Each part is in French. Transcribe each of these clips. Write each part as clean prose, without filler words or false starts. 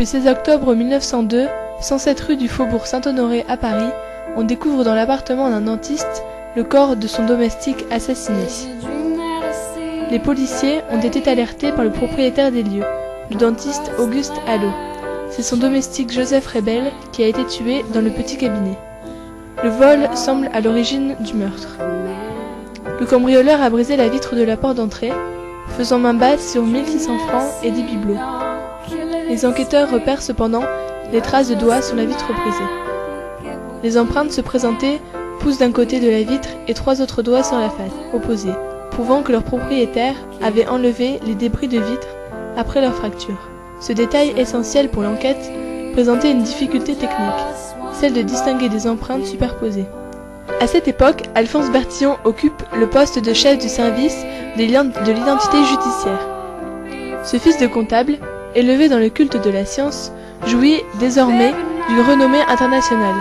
Le 16 octobre 1902, 107 rue du Faubourg Saint-Honoré à Paris, on découvre dans l'appartement d'un dentiste le corps de son domestique assassiné. Les policiers ont été alertés par le propriétaire des lieux, le dentiste Auguste Allot. C'est son domestique Joseph Rebel qui a été tué dans le petit cabinet. Le vol semble à l'origine du meurtre. Le cambrioleur a brisé la vitre de la porte d'entrée, faisant main basse sur 1600 francs et des bibelots. Les enquêteurs repèrent cependant des traces de doigts sur la vitre brisée. Les empreintes se présentaient poussent d'un côté de la vitre et 3 autres doigts sur la face opposée, prouvant que leur propriétaire avait enlevé les débris de vitre après leur fracture. Ce détail essentiel pour l'enquête présentait une difficulté technique, celle de distinguer des empreintes superposées. À cette époque, Alphonse Bertillon occupe le poste de chef du service de l'identité judiciaire. Ce fils de comptable, élevé dans le culte de la science, jouit désormais d'une renommée internationale.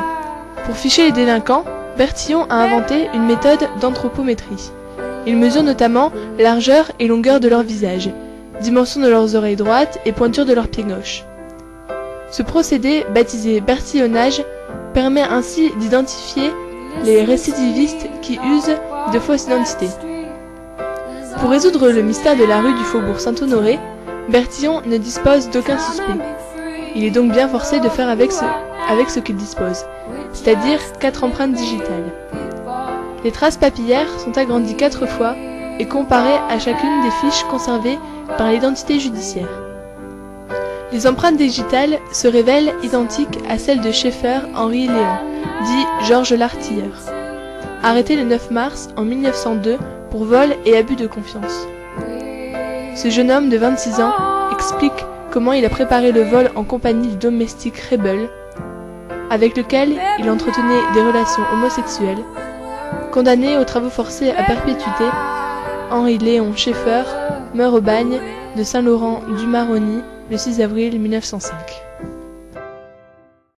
Pour ficher les délinquants, Bertillon a inventé une méthode d'anthropométrie. Il mesure notamment largeur et longueur de leur visage, dimension de leurs oreilles droites et pointure de leurs pieds gauches. Ce procédé, baptisé bertillonnage, permet ainsi d'identifier les récidivistes qui usent de fausses identités. Pour résoudre le mystère de la rue du Faubourg Saint-Honoré, Bertillon ne dispose d'aucun suspect. Il est donc bien forcé de faire avec ce qu'il dispose, c'est-à-dire 4 empreintes digitales. Les traces papillaires sont agrandies 4 fois et comparées à chacune des fiches conservées par l'identité judiciaire. Les empreintes digitales se révèlent identiques à celles de Schaeffer Henri Léon, dit Georges l'Artilleur, arrêté le 9 mars en 1902 pour vol et abus de confiance. Ce jeune homme de 26 ans explique comment il a préparé le vol en compagnie du domestique Rebel, avec lequel il entretenait des relations homosexuelles. Condamné aux travaux forcés à perpétuité, Henri Léon Schaeffer meurt au bagne de Saint-Laurent-du-Maroni le 6 avril 1905.